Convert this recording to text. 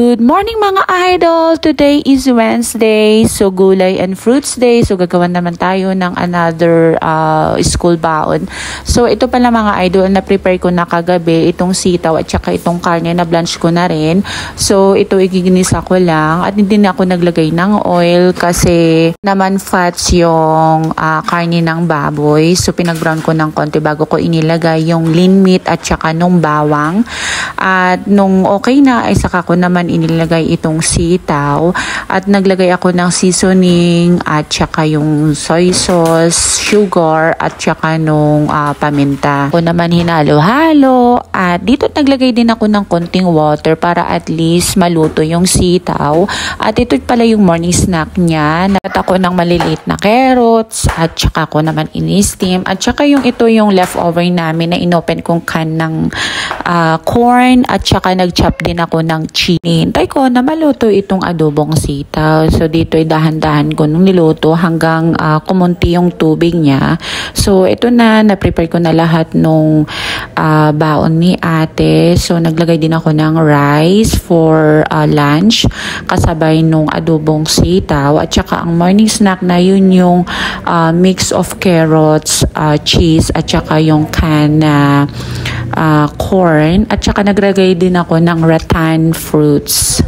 Good morning mga idol! Today is Wednesday, so gulay and fruits day. So gagawan naman tayo ng another school baon. So ito pala mga idol, na-prepare ko na kagabi itong sitaw at saka itong karne na blanch ko na rin. So ito igiginisa ko lang at hindi na ako naglagay ng oil kasi naman fats yung karne ng baboy. So pinag-brown ko ng konti bago ko inilagay yung lean meat at saka nung bawang. At nung okay na ay saka ko naman inilagay itong sitaw at naglagay ako ng seasoning at saka yung soy sauce, sugar at saka nung paminta. Ako naman hinalo-halo at dito naglagay din ako ng konting water para at least maluto yung sitaw. At ito pala yung morning snack niya. Nagat ako ng maliliit na carrots at saka ko naman in-steam at saka yung ito yung leftover namin na inopen kong can ng corn at saka nag-chop din ako ng chili. Hintay ko na maluto itong adobong sitaw. So dito ay dahan-dahan ko nung niluto hanggang kumunti yung tubig niya. So ito na-prepare ko na lahat nung baon ni ate. So naglagay din ako ng rice for lunch kasabay nung adobong sitaw at saka ang morning snack na yun yung mix of carrots, cheese at saka yung can na corn at saka naglagay din ako ng rattan fruits.